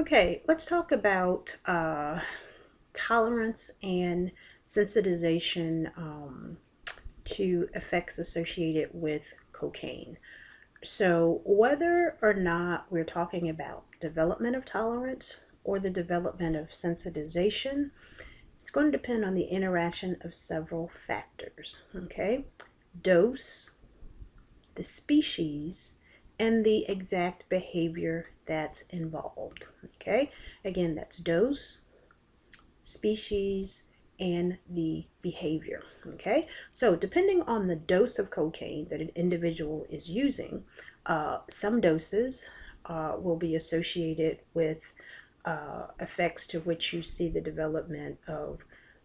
Okay, let's talk about tolerance and sensitization to effects associated with cocaine. So, whether or not we're talking about development of tolerance or the development of sensitization, it's going to depend on the interaction of several factors. Okay, dose, the species, and the exact behavior that's involved. Okay, again, that's dose, species, and the behavior. Okay, so depending on the dose of cocaine that an individual is using, some doses will be associated with effects to which you see the development of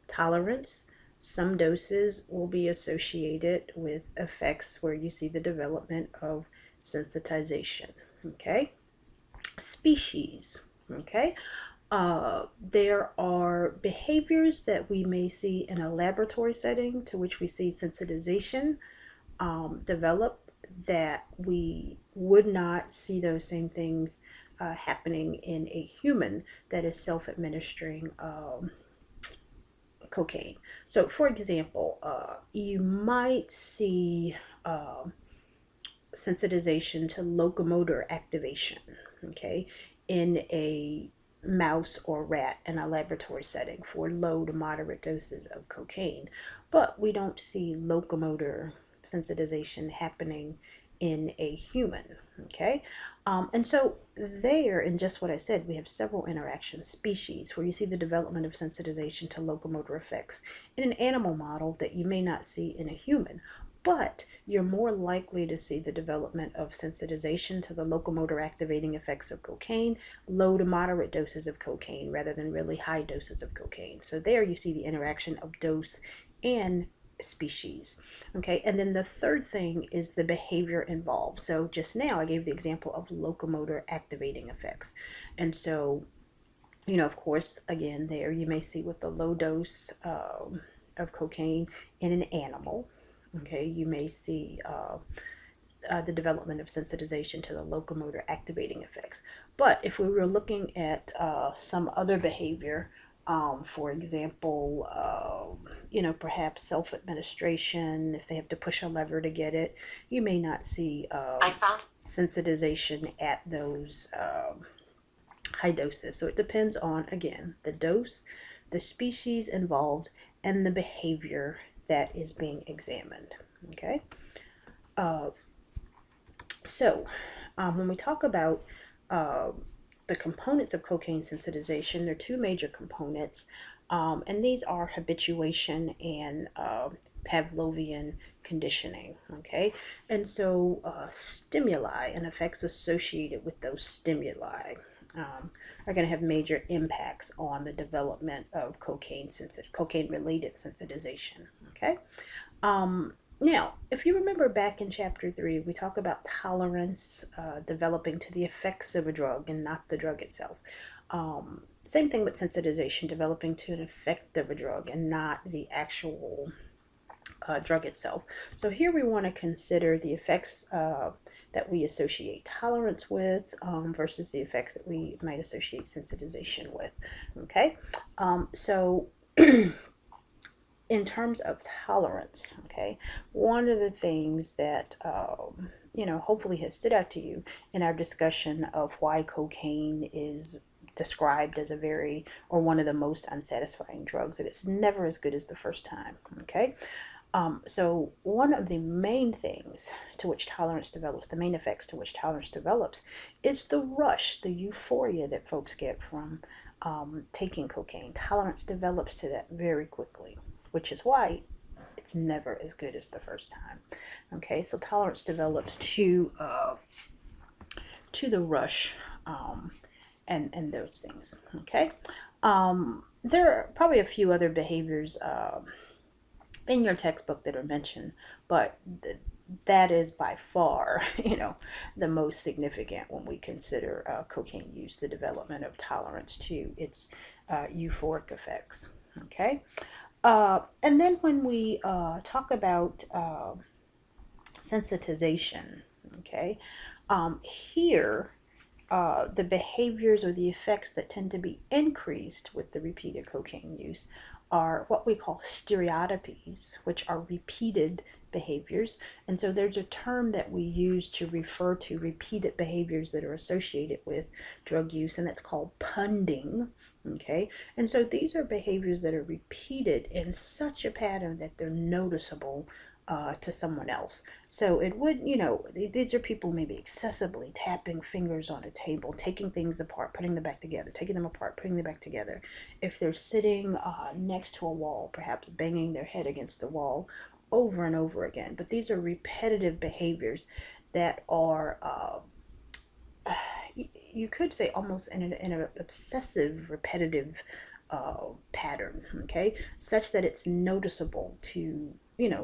tolerance. Some doses will be associated with effects where you see the development of sensitization. Okay, species. Okay, there are behaviors that we may see in a laboratory setting to which we see sensitization develop that we would not see those same things happening in a human that is self-administering cocaine. So, for example, you might see sensitization to locomotor activation, okay, in a mouse or rat in a laboratory setting for low to moderate doses of cocaine. But we don't see locomotor sensitization happening in a human, okay? And so there, in just what I said, we have several interaction species where you see the development of sensitization to locomotor effects in an animal model that you may not see in a human. But you're more likely to see the development of sensitization to the locomotor activating effects of cocaine, low to moderate doses of cocaine, rather than really high doses of cocaine. So there you see the interaction of dose and species. Okay, and then the third thing is the behavior involved. So just now I gave the example of locomotor activating effects. And so, of course, again, there you may see with the low dose of cocaine in an animal. Okay, you may see the development of sensitization to the locomotor activating effects. But if we were looking at some other behavior, for example, perhaps self-administration, if they have to push a lever to get it, you may not see sensitization at those high doses. So it depends on, again, the dose, the species involved, and the behavior that is being examined. Okay, so when we talk about the components of cocaine sensitization, there are two major components, and these are habituation and Pavlovian conditioning. Okay, and so stimuli and effects associated with those stimuli are going to have major impacts on the development of cocaine-related sensitization. Okay. Now, if you remember back in chapter 3, we talk about tolerance developing to the effects of a drug and not the drug itself. Same thing with sensitization, developing to an effect of a drug and not the actual drug itself. So here we want to consider the effects that we associate tolerance with versus the effects that we might associate sensitization with. Okay, so in terms of tolerance, okay, one of the things that hopefully has stood out to you in our discussion of why cocaine is described as one of the most unsatisfying drugs, that it's never as good as the first time. Okay, so one of the main things to which tolerance develops, the main effects to which tolerance develops, is the rush, the euphoria that folks get from taking cocaine. Tolerance develops to that very quickly, which is why it's never as good as the first time. Okay, so tolerance develops to the rush and those things. Okay, there are probably a few other behaviors in your textbook that are mentioned, but that is by far, the most significant when we consider cocaine use, the development of tolerance to its euphoric effects. Okay, and then when we talk about sensitization, okay, here the behaviors or the effects that tend to be increased with the repeated cocaine use are what we call stereotypies, which are repeated behaviors. And so there's a term that we use to refer to repeated behaviors that are associated with drug use, and it's called punding. Okay, and so these are behaviors that are repeated in such a pattern that they're noticeable to someone else. So it would, these are people maybe excessively tapping fingers on a table, taking things apart, putting them back together, taking them apart, putting them back together. If they're sitting next to a wall, perhaps banging their head against the wall over and over again. But these are repetitive behaviors that are, you could say, almost in an obsessive, repetitive pattern, okay, such that it's noticeable to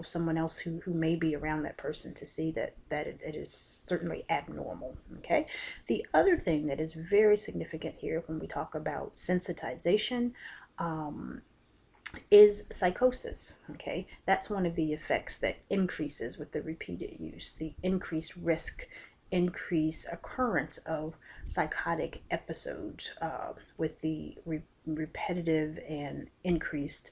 someone else who may be around that person to see that it is certainly abnormal. Okay, the other thing that is very significant here when we talk about sensitization is psychosis. Okay, that's one of the effects that increases with the repeated use, the increased risk, increased occurrence of psychotic episodes with the repetitive and increased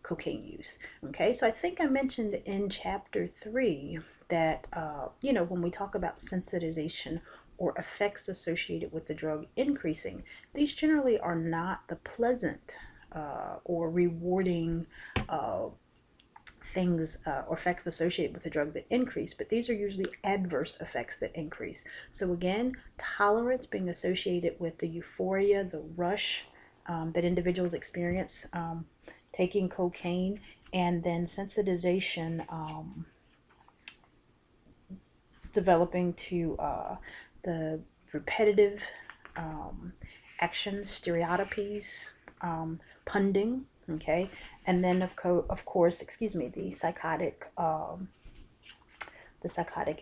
cocaine use. Okay, so I think I mentioned in chapter 3 that, when we talk about sensitization or effects associated with the drug increasing, these generally are not the pleasant or rewarding things or effects associated with the drug that increase, but these are usually adverse effects that increase. So again, tolerance being associated with the euphoria, the rush that individuals experience taking cocaine, and then sensitization developing to the repetitive actions, stereotypies, punding, okay, and then of course, the psychotic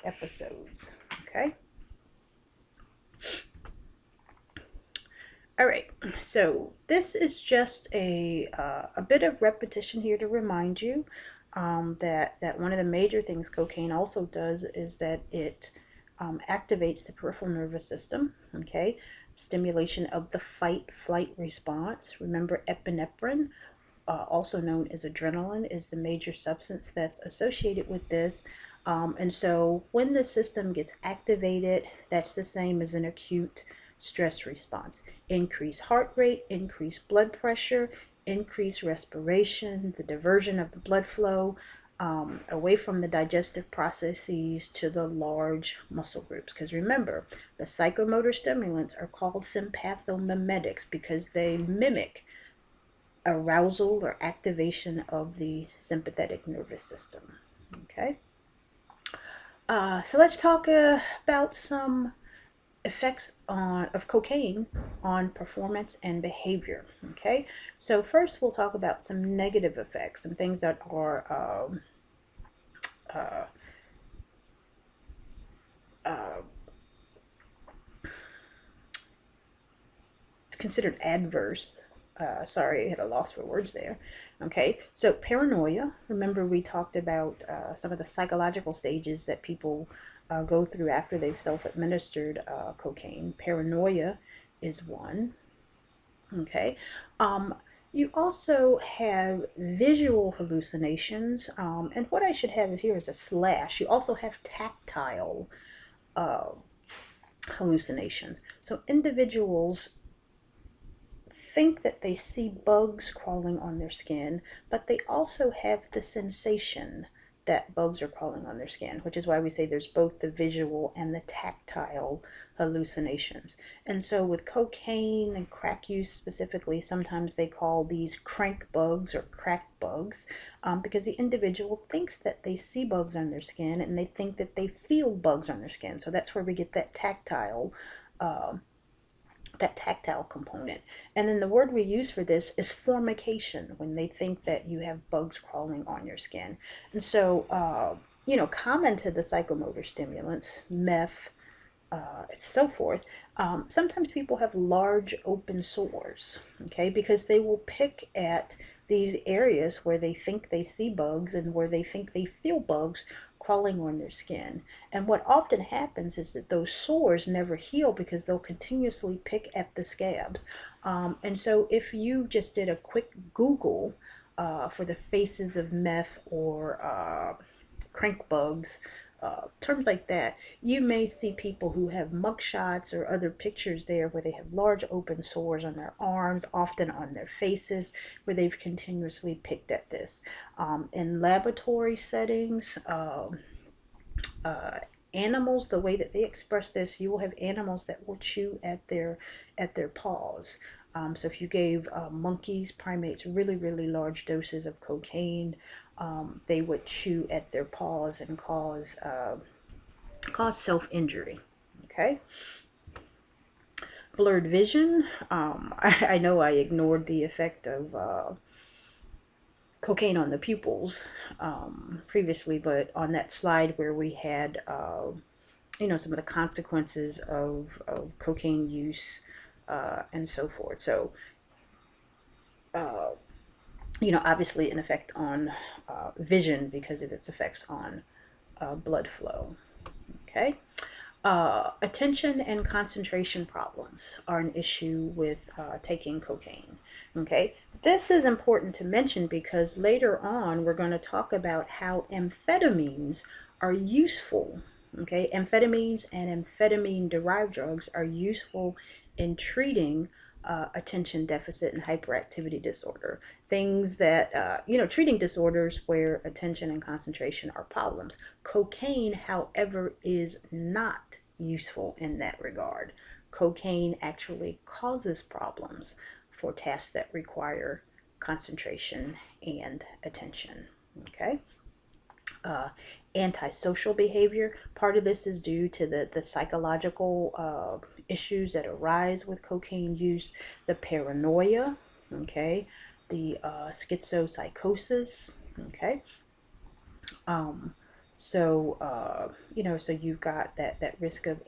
episodes, okay. All right, so this is just a bit of repetition here to remind you that one of the major things cocaine also does is that it activates the peripheral nervous system, okay, stimulation of the fight-flight response. Remember, epinephrine, also known as adrenaline, is the major substance that's associated with this. And so when the system gets activated, that's the same as an acute stress response. Increased heart rate, increased blood pressure, increased respiration, the diversion of the blood flow away from the digestive processes to the large muscle groups. Because remember, the psychomotor stimulants are called sympathomimetics because they mimic arousal or activation of the sympathetic nervous system. Okay, so let's talk about some effects of cocaine on performance and behavior. Okay, so first we'll talk about some negative effects, some things that are considered adverse. Sorry, I had a loss for words there. Okay, so paranoia. Remember, we talked about some of the psychological stages that people go through after they've self-administered cocaine. Paranoia is one. Okay. You also have visual hallucinations, and what I should have here is a slash. You also have tactile hallucinations. So individuals think that they see bugs crawling on their skin, but they also have the sensation that bugs are crawling on their skin, which is why we say there's both the visual and the tactile hallucinations. And so with cocaine and crack use specifically, sometimes they call these crank bugs or crack bugs because the individual thinks that they see bugs on their skin and they think that they feel bugs on their skin. So that's where we get that tactile component. And then the word we use for this is formication, when they think that you have bugs crawling on your skin. And so, common to the psychomotor stimulants, meth, so forth, sometimes people have large open sores, okay, because they will pick at these areas where they think they see bugs and where they think they feel bugs crawling on their skin. And what often happens is that those sores never heal because they'll continuously pick at the scabs. And so if you just did a quick Google for the faces of meth or crank bugs, terms like that, you may see people who have mugshots or other pictures there where they have large open sores on their arms, often on their faces, where they've continuously picked at this. In laboratory settings, animals, the way that they express this, you will have animals that will chew at their paws. So if you gave monkeys, primates, really, really large doses of cocaine, they would chew at their paws and cause self-injury. Okay. Blurred vision. I know I ignored the effect of cocaine on the pupils previously, but on that slide where we had some of the consequences of cocaine use and so forth. So obviously an effect on vision because of its effects on blood flow. Okay. Attention and concentration problems are an issue with taking cocaine. Okay, this is important to mention because later on we're going to talk about how amphetamines are useful. Okay, amphetamines and amphetamine derived drugs are useful in treating attention deficit and hyperactivity disorder. Things that, treating disorders where attention and concentration are problems. Cocaine, however, is not useful in that regard. Cocaine actually causes problems for tasks that require concentration and attention. Okay. Antisocial behavior. Part of this is due to the psychological issues that arise with cocaine use, the paranoia, okay, the schizopsychosis, okay. So you've got that risk of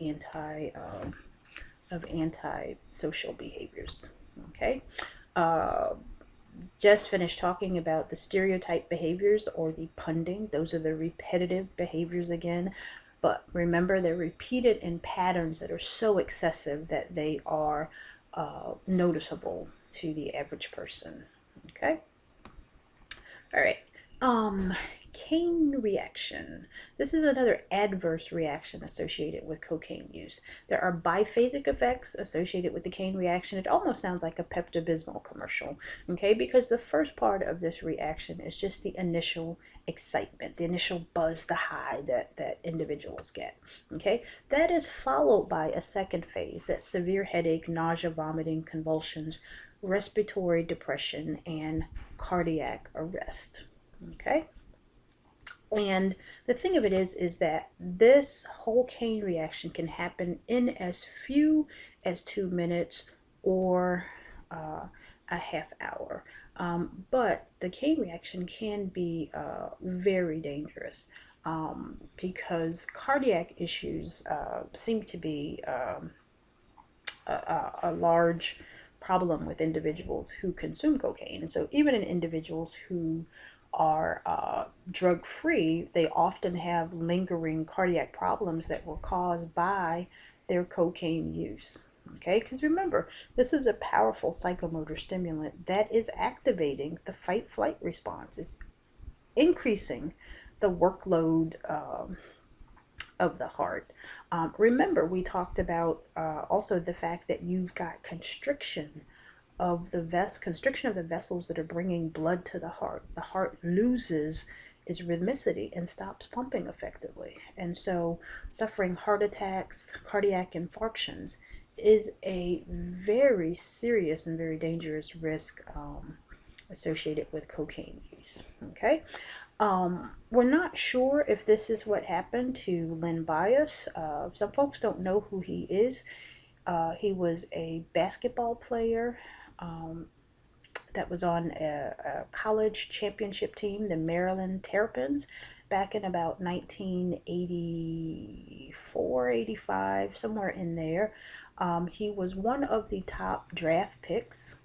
antisocial behaviors, okay. Just finished talking about the stereotype behaviors or the punding. Those are the repetitive behaviors again. But remember, they're repeated in patterns that are so excessive that they are noticeable to the average person. Okay? All right. Cane reaction. This is another adverse reaction associated with cocaine use. There are biphasic effects associated with the cane reaction. It almost sounds like a Pepto-Bismol commercial, okay? Because the first part of this reaction is just the initial excitement, the initial buzz, the high that individuals get, okay? That is followed by a second phase, that's severe headache, nausea, vomiting, convulsions, respiratory depression, and cardiac arrest, okay? And the thing of it is that this whole cane reaction can happen in as few as 2 minutes or a half hour. But the cane reaction can be very dangerous because cardiac issues seem to be a large problem with individuals who consume cocaine. And so even in individuals who are drug-free, they often have lingering cardiac problems that were caused by their cocaine use. Okay, because remember, this is a powerful psychomotor stimulant that is activating the fight-flight response, is increasing the workload of the heart. Remember, we talked about also the fact that you've got constriction of the vessels that are bringing blood to the heart. The heart loses its rhythmicity and stops pumping effectively. And so suffering heart attacks, cardiac infarctions is a very serious and very dangerous risk associated with cocaine use. Okay. We're not sure if this is what happened to Len Bias. Some folks don't know who he is. He was a basketball player that was on a college championship team, the Maryland Terrapins, back in about 1984, 85, somewhere in there. He was one of the top draft picks.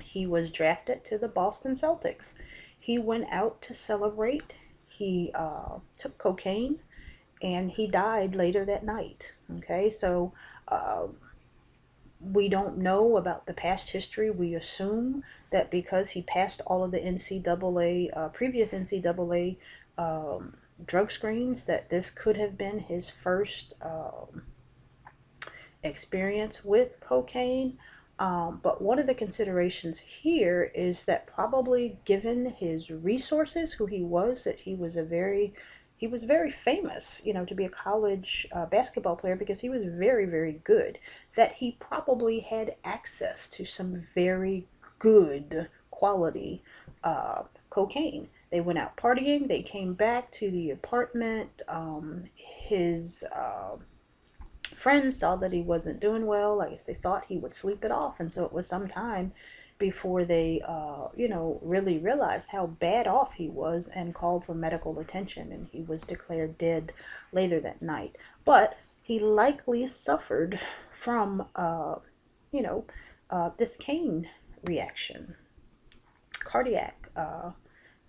He was drafted to the Boston Celtics. He went out to celebrate. he took cocaine and he died later that night. Okay, so uh, we don't know about the past history. We assume that because he passed all of the NCAA, previous NCAA drug screens, that this could have been his first experience with cocaine. But one of the considerations here is that probably given his resources, who he was, that he was very famous, you know, to be a college basketball player because he was very, very good, that he probably had access to some very good quality cocaine. They went out partying, they came back to the apartment. His friends saw that he wasn't doing well. I guess they thought he would sleep it off, and so it was some time before they, really realized how bad off he was and called for medical attention. And he was declared dead later that night. But he likely suffered from, this cane reaction, cardiac.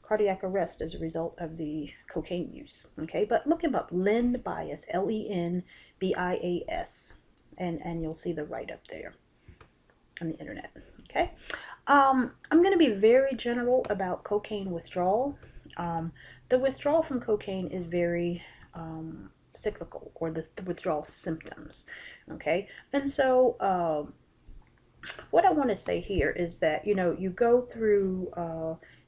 Cardiac arrest as a result of the cocaine use. Okay, but look him up, Len Bias, Lenbias, and you'll see the write up there on the internet. Okay, I'm going to be very general about cocaine withdrawal. The withdrawal from cocaine is very cyclical, or the withdrawal symptoms. Okay, and so what I want to say here is that you go through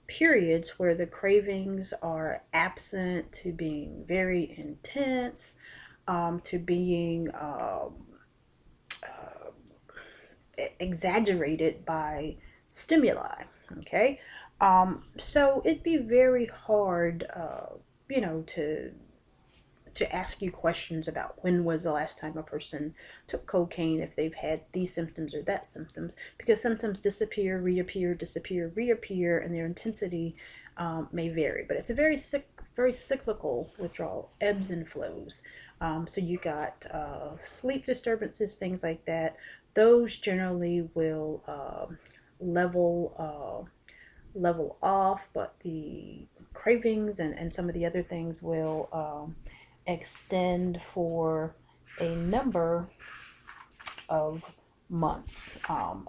periods where the cravings are absent to being very intense, to being exaggerated by stimuli. Okay, so it'd be very hard, to ask you questions about when was the last time a person took cocaine if they've had these symptoms or that symptoms, because symptoms disappear, reappear, disappear, reappear, and their intensity may vary. But it's a very cyclical withdrawal, ebbs and flows. So you got sleep disturbances, things like that. Those generally will level off, but the cravings and some of the other things will extend for a number of months.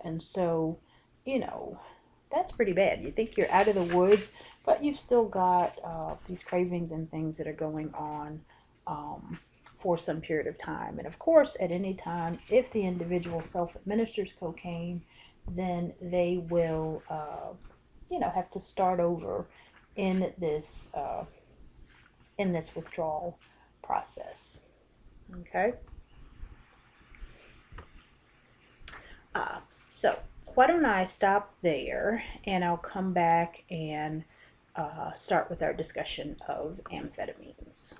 And so, that's pretty bad. You think you're out of the woods, but you've still got these cravings and things that are going on for some period of time. And of course, at any time, if the individual self-administers cocaine, then they will, have to start over in this withdrawal process. Okay. So why don't I stop there, and I'll come back and start with our discussion of amphetamines.